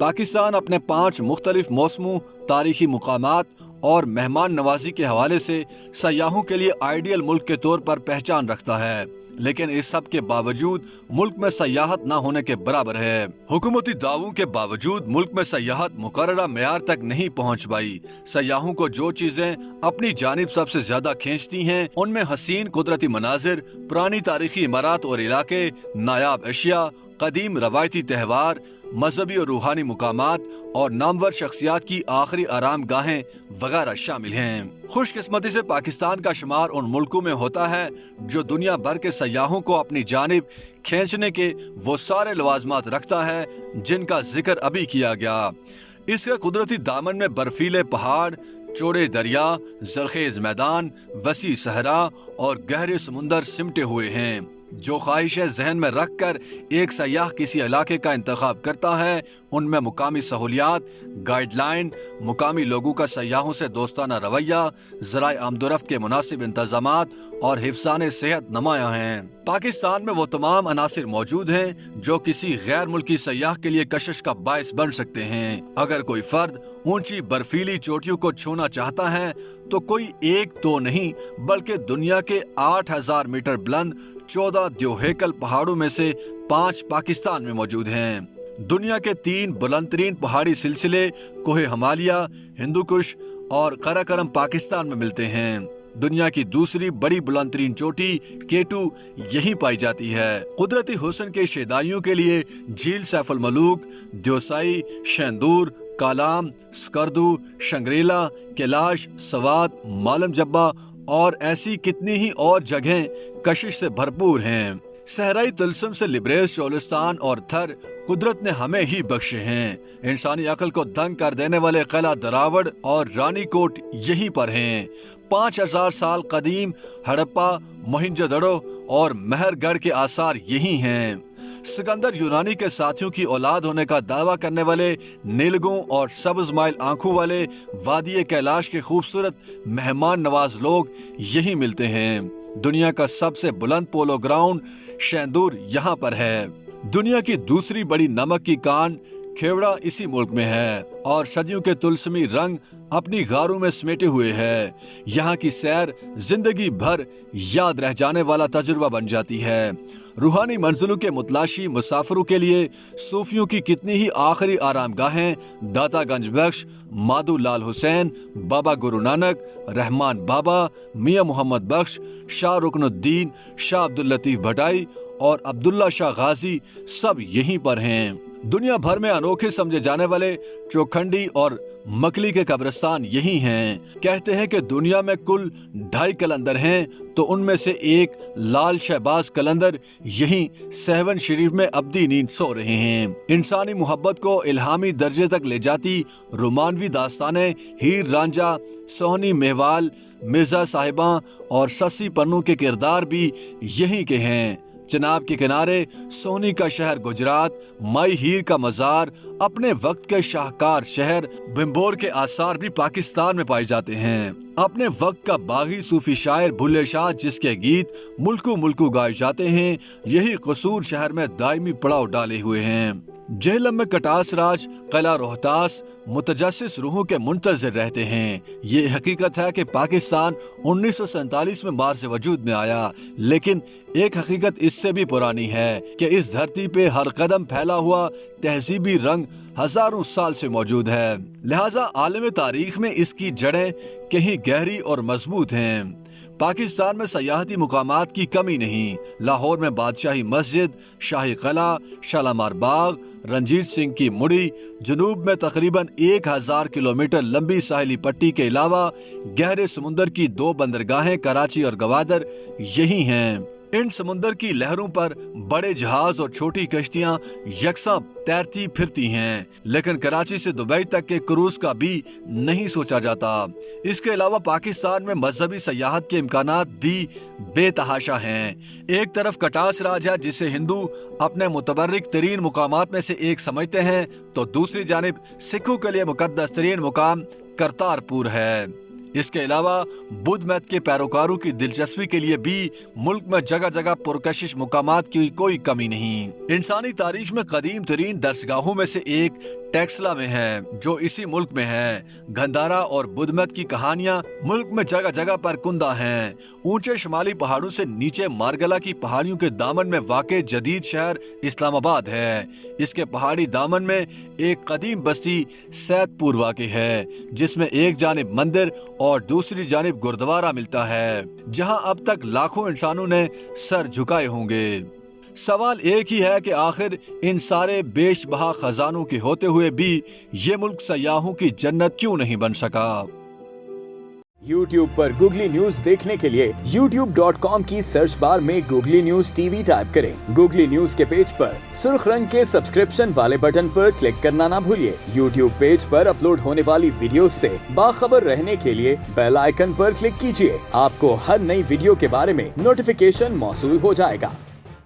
पाकिस्तान अपने 5 मुख्तलिफ मौसमों, तारीखी मुकामात और मेहमान नवाजी के हवाले से सयाहों के लिए आइडियल मुल्क के तौर पर पहचान रखता है, लेकिन इस सब के बावजूद मुल्क में सयाहत न होने के बराबर है। हुकूमती दावों के बावजूद मुल्क में सयाहत मुकर्ररा मेयार तक नहीं पहुँच पाई। सयाहों को जो चीजें अपनी जानिब सबसे ज्यादा खींचती हैं, उनमें हसीन कुदरती मनाजिर, पुरानी तारीखी इमारत और इलाके, नायाब अशिया, कदीम रवायती त्यौहार, मजहबी और रूहानी मुकामात और नामवर शख्सियात की आखिरी आराम गाहें वगैरह शामिल हैं। खुशकिस्मती से पाकिस्तान का शुमार उन मुल्कों में होता है जो दुनिया भर के सयाहों को अपनी जानिब खींचने के वो सारे लवाजमात रखता है जिनका जिक्र अभी किया गया। इसके कुदरती दामन में बर्फीले पहाड़, चौड़े दरिया, जरखेज मैदान, वसी सहरा और गहरे समुंदर सिमटे हुए हैं। जो ख्वाहिशें जहन में रख कर एक सयाह किसी इलाके का इंतखाब करता है, उनमें मुकामी सहूलियात, गाइडलाइन, मुकामी लोगों का सयाहों से दोस्ताना रवैया, ज़राए आमदोरफ्त के मुनासिब इंतजामात और हिफ्ज़ाने सेहत नुमायां हैं। पाकिस्तान में वो तमाम अनासिर मौजूद हैं जो किसी गैर मुल्की सयाह के लिए कशिश का बायस बन सकते हैं। अगर कोई फर्द ऊंची बर्फीली चोटियों को छूना चाहता है तो कोई एक तो नहीं बल्कि दुनिया के 8000 मीटर बुलंद 14 द्योहेकल पहाड़ों में से 5 पाकिस्तान में मौजूद हैं। दुनिया के 3 बुलंदतरीन पहाड़ी सिलसिले कोहे हिमालय, हिंदुकुश और कराकोरम पाकिस्तान में मिलते हैं। दुनिया की दूसरी बड़ी बुलंदतरीन चोटी केटू यहीं पाई जाती है। कुदरती हुस्न के शेदाइयों के लिए झील सैफुल मलूक, द्योसाई, शेंदूर, कालाम, स्कर्दू, शंग्रीला, कैलाश, सवात, मालम जब्बा और ऐसी कितनी ही और जगहें कशिश से भरपूर हैं। सहराई तिलस्म से लिब्रेज, चोलिस्तान और थर कुदरत ने हमें ही बख्शे हैं। इंसानी अक्ल को दंग कर देने वाले किला दरावड़ और रानी कोट यहीं पर हैं। 5000 साल कदीम हड़प्पा, मोहिंजोदड़ो और मेहरगढ़ के आसार यही हैं। सिकंदर यूनानी के साथियों की औलाद होने का दावा करने वाले नीलगों और सब्ज माइल आंखों वाले वादी कैलाश के खूबसूरत मेहमान नवाज लोग यहीं मिलते हैं। दुनिया का सबसे बुलंद पोलो ग्राउंड शेंदूर यहाँ पर है। दुनिया की दूसरी बड़ी नमक की कान खेवड़ा इसी मुल्क में है और सदियों के तुलसमी रंग अपनी गारों में समेटे हुए है। यहाँ की सैर जिंदगी भर याद रह जाने वाला तजुर्बा बन जाती है। रूहानी मंजिलों के मुतलाशी मुसाफिरों के लिए सूफियों की कितनी ही आखिरी आरामगाहें दाता गंज बख्श, माधु लाल हुसैन, बाबा गुरु नानक, रहमान बाबा, मियाँ मोहम्मद बख्श, शाह रुकनुद्दीन, शाह अब्दुल लतीफ भटाई और अब्दुल्ला शाह गाजी सब यहीं पर हैं। दुनिया भर में अनोखे समझे जाने वाले चौखंडी और मकली के कब्रिस्तान यही हैं। कहते हैं कि दुनिया में कुल 2.5 कलंदर हैं तो उनमें से एक लाल शहबाज कलंदर यही सहवन शरीफ में अब्दी नींद सो रहे हैं। इंसानी मोहब्बत को इल्हामी दर्जे तक ले जाती रोमानवी दास्तानें हीर रांझा, सोहनी मेहवाल, मिर्जा साहिबा और सस्सी पन्नू के किरदार भी यहीं के हैं। चनाब के किनारे सोनी का शहर गुजरात, माई हीर का मजार, अपने वक्त के शाहकार शहर भिम्बोर के आसार भी पाकिस्तान में पाए जाते हैं। अपने वक्त का बागी सूफी शायर भुल्ले शाह जिसके गीत मुल्कू मुल्कू गाए जाते हैं, यही कसूर शहर में दायमी पड़ाव डाले हुए हैं। जेहलम में कटास राज, किला रोहतास मुतजस्सिस रूहों के मुंतज़िर रहते हैं। ये हकीकत है कि पाकिस्तान 1947 में मार्ज़ वजूद में आया, लेकिन एक हकीकत इससे भी पुरानी है कि इस धरती पे हर कदम फैला हुआ तहजीबी रंग हजारों साल से मौजूद है। लिहाजा आलम तारीख में इसकी जड़ें कहीं गहरी और मजबूत हैं। पाकिस्तान में सयाहती मुकामात की कमी नहीं। लाहौर में बादशाही मस्जिद, शाही किला, शालामार बाग, रंजीत सिंह की मुड़ी, जुनूब में तकरीबन 1000 किलोमीटर लंबी साहिली पट्टी के अलावा गहरे समुंदर की 2 बंदरगाहें कराची और गवादर यही हैं। इन समुंदर की लहरों पर बड़े जहाज और छोटी कश्तियां यकसा तैरती फिरती हैं, लेकिन कराची से दुबई तक के क्रूज का भी नहीं सोचा जाता। इसके अलावा पाकिस्तान में मजहबी सयाहत के इम्कानात भी बेतहाशा हैं। एक तरफ कटास राज है जिसे हिंदू अपने मुतबर्रिक तरीन मुकामात में से एक समझते हैं, तो दूसरी जानिब सिखों के लिए मुकद्दस तरीन मुकाम करतारपुर है। اس کے علاوہ بدھ مت کے پیروکاروں کی دلچسپی کے لیے بھی ملک میں جگہ جگہ پرکشش مقامات کی کوئی کمی نہیں۔ انسانی تاریخ میں قدیم ترین درسگاہوں میں سے ایک ٹیکسلا میں ہے، جو اسی ملک میں ہے۔ گندھارا اور بدھ مت کی کہانیاں ملک میں جگہ جگہ پر کندہ ہیں۔ اونچے شمالی پہاڑوں سے نیچے مارگلا کی پہاڑیوں کے دامن میں واقع جدید شہر اسلام آباد ہے۔ اس کے پہاڑی دامن میں ایک قدیم بستی سیت پور واقع ہے، جس میں ایک جانب مندر اور دوسری جانب گردوارہ ملتا ہے، جہاں اب تک لاکھوں انسانوں نے سر جھکائے ہوں گے۔ سوال ایک ہی ہے کہ آخر ان سارے بیش بہا خزانوں کے ہوتے ہوئے بھی یہ ملک سیاحوں کی جنت کیوں نہیں بن سکا؟ YouTube پر گوگلی نیوز دیکھنے کے لیے youtube.com کی سرچ بار میں googly news T V type کریں۔ گوگلی نیوز کے پیج پر سرخ رنگ کے سبسکرپشن والے بٹن پر کلک کرنا نہ بھولیے۔ YouTube پیج پر اپلوڈ ہونے والی ویڈیوز سے باخبر رہنے کے لیے بیل آئیکن پر کلک کیجیے۔ آپ کو ہر نئی ویڈیو کے بارے میں نوٹیفیکیشن موصول ہو جائے گا۔